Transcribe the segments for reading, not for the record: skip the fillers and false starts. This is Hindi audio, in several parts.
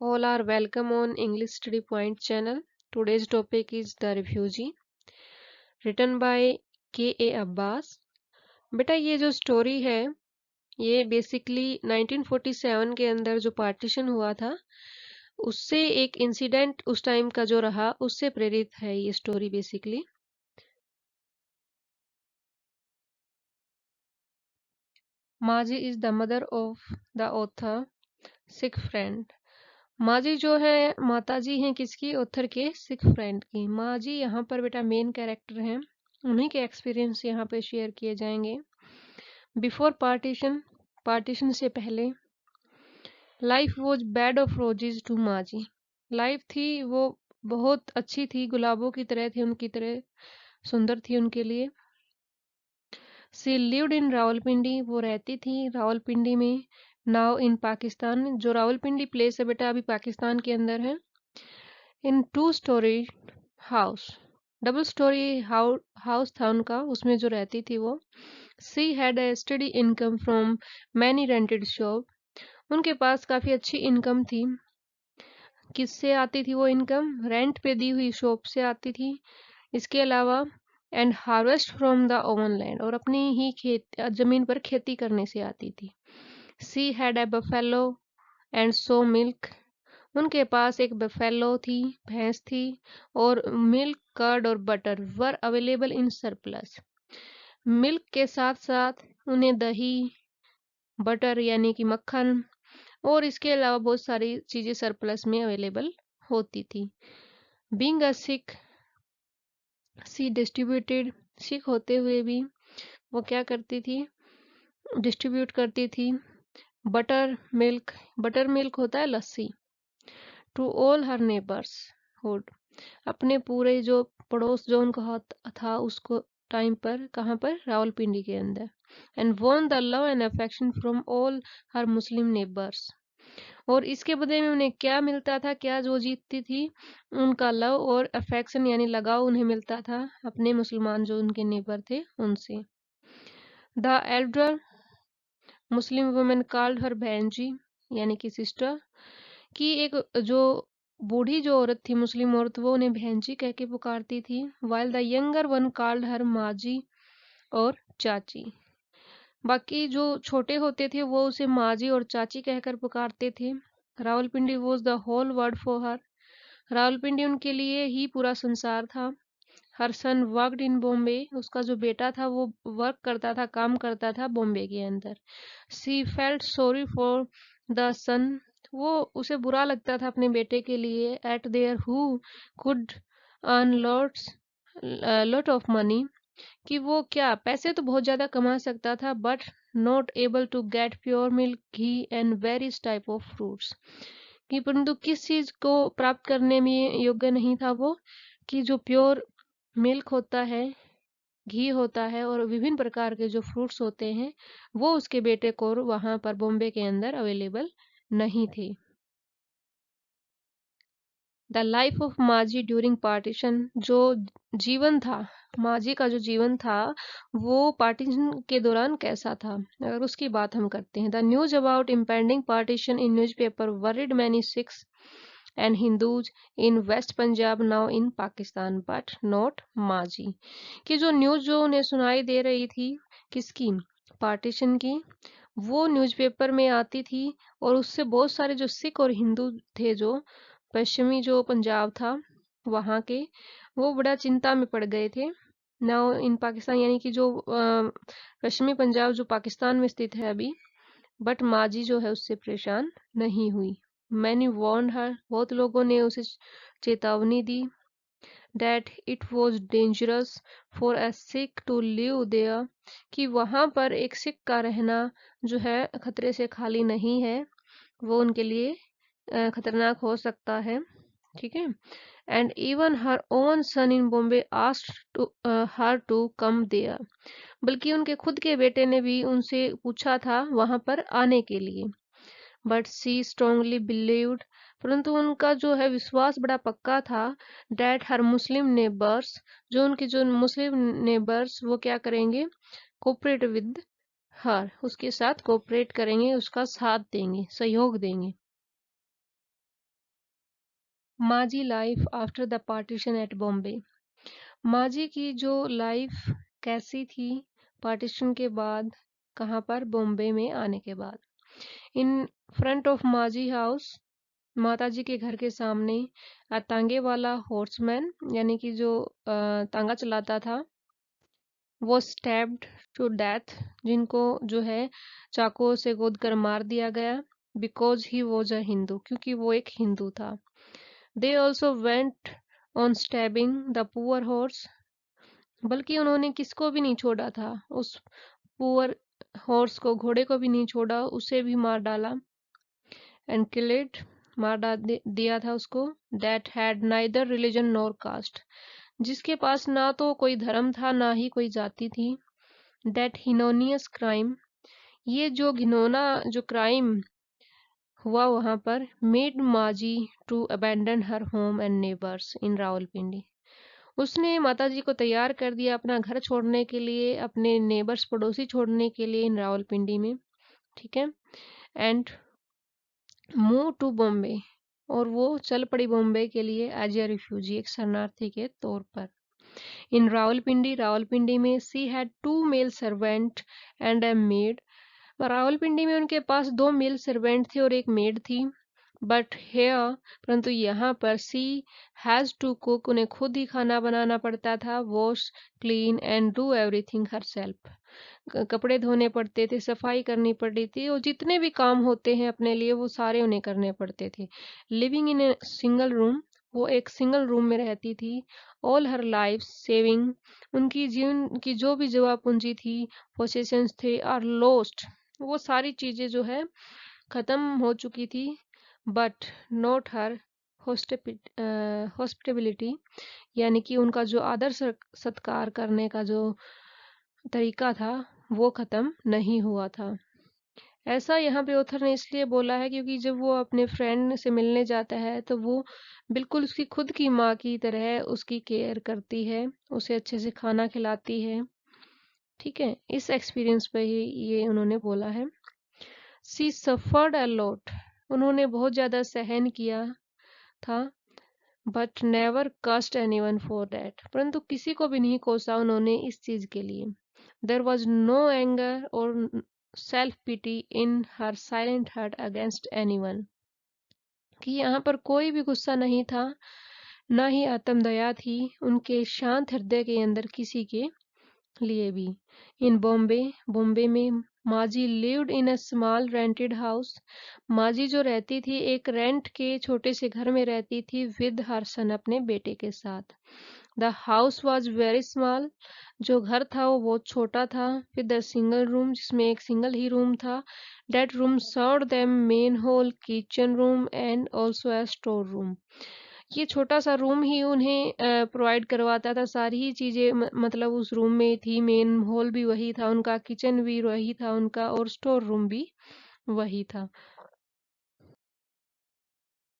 All are welcome on English Study Point channel. Today's topic is The Refugee, written by K.A. Abbas. बेटा ये जो स्टोरी है ये बेसिकली 1947 के अंदर जो पार्टीशन हुआ था उससे एक इंसिडेंट उस टाइम का जो रहा उससे प्रेरित है ये स्टोरी बेसिकली। माजी is the mother of the author Sikh friend. माजी जो है माताजी हैं किसकी? ऑथर के सिख फ्रेंड की। माजी यहाँ पर बेटा मेन कैरेक्टर हैं, उन्हीं के एक्सपीरियंस यहाँ पे शेयर किए जाएंगे। बिफोर पार्टीशन, पार्टीशन से पहले, life was bed of roses to Maji. Life थी वो बहुत अच्छी थी, गुलाबों की तरह थी, उनकी तरह सुंदर थी उनके लिए। सी लिव्ड इन रावलपिंडी, वो रहती थी रावलपिंडी में। नाउ इन पाकिस्तान, जो रावलपिंडी प्लेस है बेटा अभी पाकिस्तान के अंदर है। इन 2 story house, double storey house था उनका, उसमें जो रहती थी वो। She had a study income from many rented shop, उनके पास काफी अच्छी इनकम थी। किससे आती थी वो इनकम? रेंट पे दी हुई शॉप से आती थी। इसके अलावा and harvest from the oven land, और अपनी ही खेत जमीन पर खेती करने से आती थी। She had a buffalo and so milk, उनके पास एक बफेलो थी, भैंस थी, और मिल्क, कर्ड और butter were available in surplus. Milk के साथ साथ उन्हें दही, बटर यानी कि मक्खन, और इसके अलावा बहुत सारी चीजें सरप्लस में अवेलेबल होती थी। Being a Sikh, she distributed, Sikh होते हुए भी वो क्या करती थी? डिस्ट्रीब्यूट करती थी बटर मिल्क होता है lassi, to all her neighbours hood, अपने पूरे जो पड़ोस जो उनका था उसको टाइम पर, कहाँ पर? रावलपिंडी के अंदर। And won the love and affection from all her Muslim neighbours, और इसके बदले में उन्हें क्या मिलता था? क्या जो जीतती थी? उनका लव और अफेक्शन यानी लगाव उन्हें मिलता था अपने मुसलमान जो उनके नेबर थे उनसे। The Elder Muslim women called her बहन जी यानी कि सिस्टर, कि एक जो बूढ़ी जो औरत थी, मुस्लिम औरत, वो उन्हें बहन जी कह के पुकारती थी। While the younger one called her माजी और चाची, बाकी जो छोटे होते थे वो उसे माजी और चाची कहकर पुकारते थे। Rawalpindi was the whole world for her, Rawalpindi उनके लिए ही पूरा संसार था। हर सन वर्कड इन बॉम्बे, उसका जो बेटा था वो वर्क करता था, काम करता था बॉम्बे के अंदर। She felt sorry for the son, वो उसे बुरा लगता था अपने बेटे के लिए। At there who could earn lot of money, कि वो क्या पैसे तो बहुत ज्यादा कमा सकता था, but not able to get pure milk, ghee and various type of fruits, कि परंतु किस चीज को प्राप्त करने में योग्य नहीं था वो? कि जो प्योर मिल्क होता है, घी होता है, और विभिन्न प्रकार के जो फ्रूट्स होते हैं वो उसके बेटे को वहां पर बॉम्बे के अंदर अवेलेबल नहीं थे। द लाइफ ऑफ माजी ड्यूरिंग पार्टीशन, जो जीवन था माजी का, जो जीवन था वो पार्टीशन के दौरान कैसा था, अगर उसकी बात हम करते हैं। The news about impending partition in newspaper worried many Sikhs and Hindus in west Punjab now in Pakistan but not Maji, कि जो न्यूज जो उन्हें सुनाई दे रही थी, किसकी? पार्टीशन की, वो न्यूज़पेपर में आती थी, और उससे बहुत सारे जो सिख और हिंदू थे, जो पश्चिमी जो पंजाब था वहाँ के, वो बड़ा चिंता में पड़ गए थे। नाउ इन पाकिस्तान यानी कि जो पश्चिमी पंजाब जो पाकिस्तान में स्थित है अभी, बट माजी जो है उससे परेशान नहीं हुई। मैनी वार्नड हर, बहुत लोगों ने उसे चेतावनी दी। That it was dangerous for a Sikh to live there, कि वहाँ पर एक सिख का रहना जो है खतरे से खाली नहीं है, वो उनके लिए खतरनाक हो सकता है। ठीक है। And even her own son in Bombay asked her to come there, बल्कि उनके खुद के बेटे ने भी उनसे पूछा था वहां पर आने के लिए। बट सी स्ट्रांगली बिलीव्ड, परंतु उनका जो है विश्वास बड़ा पक्का था। डैट हर मुस्लिम नेबर्स, जो उनके जो मुस्लिम नेबर्स वो क्या करेंगे? कोऑपरेट विद हर, उसके साथ कोऑपरेट करेंगे, उसका साथ देंगे, सहयोग देंगे। Maji life after the partition at Bombay. Maji की जो लाइफ कैसी थी पार्टीशन के बाद, कहाँ पर, बॉम्बे में आने के बाद। इन फ्रंट ऑफ माजी हाउस, माताजी के घर के सामने, तांगे वाला हॉर्समैन यानी कि जो तांगा चलाता था, वो स्टैब्ड टू डेथ, जिनको जो है चाकुओं से गोद कर मार दिया गया, because he was a Hindu, क्योंकि वो एक हिंदू था। They also went on stabbing the poor horse, बल्कि उन्होंने किसको भी नहीं छोड़ा था, उस पुअर हॉर्स को, घोड़े को भी नहीं छोड़ा, उसे भी मार डाला। एंड किल्ड, मार दिया था उसको। That had neither religion nor caste, जिसके पास ना तो कोई धर्म था ना ही कोई जाति थी। दैट हिनोनियस क्राइम, ये जो घिनौना जो क्राइम हुआ वहां पर, made Maji to abandon her home and neighbours in Rawalpindi, उसने माताजी को तैयार कर दिया अपना घर छोड़ने के लिए, अपने नेबर्स पड़ोसी छोड़ने के लिए इन रावलपिंडी में। ठीक है। एंड मूव टू बॉम्बे, और वो चल पड़ी बॉम्बे के लिए एज ए रिफ्यूजी, एक शरणार्थी के तौर पर। इन रावलपिंडी, रावलपिंडी में she had 2 male servant and a maid, Rawalpindi में उनके पास 2 मेल सर्वेंट थे और एक मेड थी। बट हेयर, परंतु यहाँ पर, सी हैज टू कुक, उन्हें खुद ही खाना बनाना पड़ता था, wash, clean and do everything herself, कपड़े धोने पड़ते थे, सफाई करनी पड़ती थी, और जितने भी काम होते हैं अपने लिए वो सारे उन्हें करने पड़ते थे। Living in a single room, वो एक सिंगल रूम में रहती थी। ऑल हर लाइफ सेविंग, उनकी जीवन की जो भी जवा पूंजी थी, पोसेशंस थे, आर लॉस्ट, वो सारी चीजें जो है खत्म हो चुकी थी। बट नॉट हर हॉस्पिटेबिलिटी, यानी कि उनका जो आदर सत्कार करने का जो तरीका था वो खत्म नहीं हुआ था। ऐसा यहाँ पे ऑथर ने इसलिए बोला है क्योंकि जब वो अपने फ्रेंड से मिलने जाता है तो वो बिल्कुल उसकी खुद की माँ की तरह उसकी केयर करती है, उसे अच्छे से खाना खिलाती है। ठीक है, इस एक्सपीरियंस पे ही ये उन्होंने बोला है। सी सफर्ड अ लॉट, उन्होंने बहुत ज्यादा सहन किया था। बट नेवर कस्ट एनीवन फॉर दैट, परंतु किसी को भी नहीं कोसा उन्होंने इस चीज के लिए। देयर वॉज नो एंगर और सेल्फ पिटी इन हर साइलेंट हार्ट अगेंस्ट एनीवन, कि यहाँ पर कोई भी गुस्सा नहीं था, ना ही आत्मदया थी उनके शांत हृदय के अंदर किसी के लिए भी। इन बॉम्बे, बॉम्बे में माजी lived in a small rented house, माजी जो रहती थी एक रेंट के छोटे से घर में रहती थी, विद हर सन, अपने बेटे के साथ। The house was very small, जो घर था वो बहुत छोटा था, विद अ सिंगल रूम, जिसमें एक सिंगल ही रूम था। That room serve them main hall, kitchen room and also a store room, ये छोटा सा रूम ही उन्हें प्रोवाइड करवाता था, सारी ही चीजें मतलब उस रूम में थी। मेन हॉल भी वही था उनका, किचन भी वही था उनका, और स्टोर रूम भी वही था।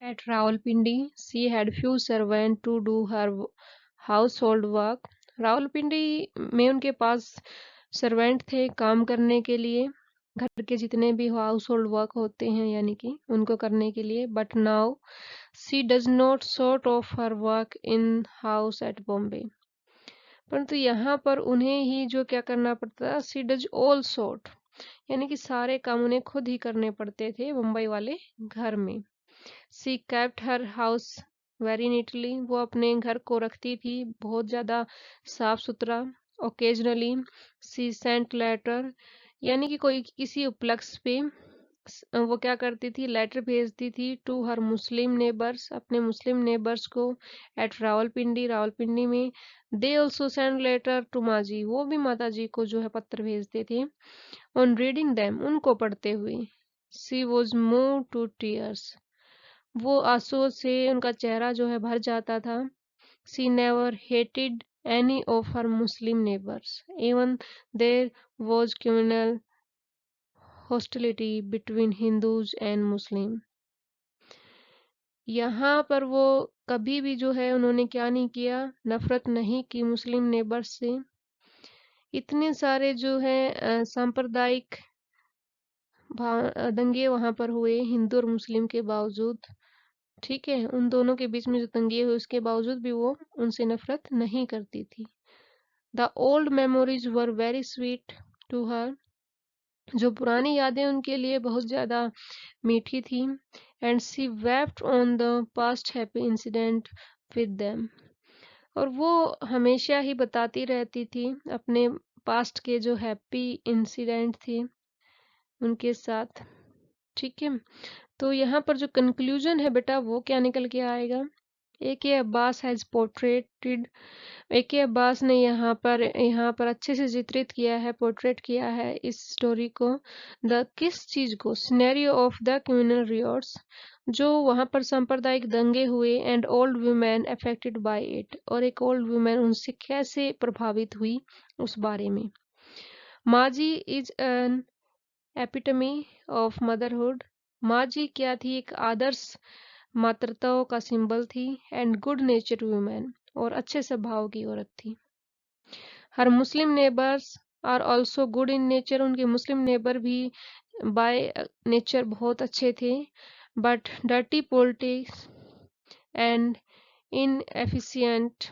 At Rawalpindi she had few servant to do her household work, Rawalpindi में उनके पास सर्वेंट थे काम करने के लिए, घर के जितने भी हाउस होल्ड वर्क होते हैं यानी कि उनको करने के लिए। But now she does not sort of her work in house at Bombay, परंतु यहाँ पर उन्हें ही जो क्या करना पड़ता था, शी डज ऑल सॉर्ट, यानी कि सारे काम उन्हें खुद ही करने पड़ते थे मुंबई वाले घर में। She kept her house very neatly, वो अपने घर को रखती थी बहुत ज्यादा साफ सुथरा। ओकेजनली सी सेंट लेटर, यानी कि कोई किसी उपलक्ष्य पे वो क्या करती थी, लेटर भेजती थी टू हर मुस्लिम नेबर्स, अपने मुस्लिम नेबर्स को, एट रावलपिंडी, रावलपिंडी में। They also send letter to Maji, वो भी माता जी को जो है पत्र भेजते थे। ऑन रीडिंग देम, उनको पढ़ते हुए, सी वॉज मूव टू टीयर्स, वो आंसुओं से उनका चेहरा जो है भर जाता था। She never hated any of her Muslim neighbours, even there was communal hostility between Hindus and Muslim, यहाँ पर वो कभी भी जो है उन्होंने क्या नहीं किया, नफरत नहीं की मुस्लिम नेबर्स से। इतने सारे जो है सांप्रदायिक दंगे वहां पर हुए हिंदू और मुस्लिम के बावजूद, ठीक है, उन दोनों के बीच में जो तंगी हुई उसके बावजूद भी वो उनसे नफरत नहीं करती थी। The old memories were very sweet to her, जो पुरानी यादें उनके लिए बहुत ज़्यादा मीठी थी। And she wept on the past happy incident with them, और वो हमेशा ही बताती रहती थी अपने पास्ट के जो हैप्पी इंसिडेंट थे उनके साथ। ठीक है, तो यहाँ पर जो कंक्लूजन है बेटा वो क्या निकल के आएगा? A.K. Abbas has पोर्ट्रेटेड, A.K. Abbas ने यहाँ पर अच्छे से चित्रित किया है, पोर्ट्रेट किया है इस स्टोरी को। द किस चीज को? सिनेरियो ऑफ द कम्युनल रियोट्स, जो वहाँ पर सांप्रदायिक दंगे हुए, and old women affected by it, और एक ओल्ड वुमेन उनसे कैसे प्रभावित हुई उस बारे में। माजी is an epitome of motherhood, माजी क्या थी? एक आदर्श मातृत्व का सिंबल थी। एंड गुड नेचर वुमेन, और अच्छे स्वभाव की औरत थी। Her Muslim neighbours are also good in nature, उनके मुस्लिम नेबर भी बाय नेचर बहुत अच्छे थे। But dirty politics and inefficient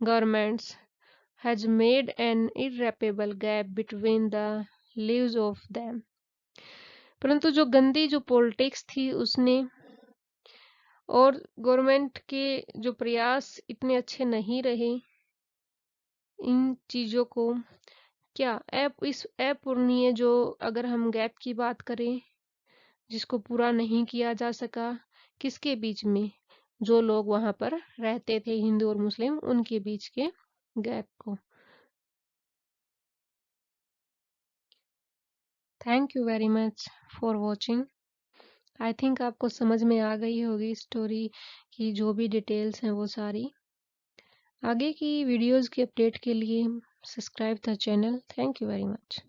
governments has made an irreparable gap between the lives of them, परंतु जो गंदी जो पॉलिटिक्स थी उसने, और गवर्नमेंट के जो प्रयास इतने अच्छे नहीं रहे इन चीज़ों को, क्या इस अपूरणीय जो, अगर हम गैप की बात करें जिसको पूरा नहीं किया जा सका, किसके बीच में? जो लोग वहां पर रहते थे हिंदू और मुस्लिम, उनके बीच के गैप को। Thank you very much for watching. I think आपको समझ में आ गई होगी स्टोरी की जो भी डिटेल्स हैं वो सारी। आगे की वीडियोस के अपडेट के लिए subscribe the channel. Thank you very much.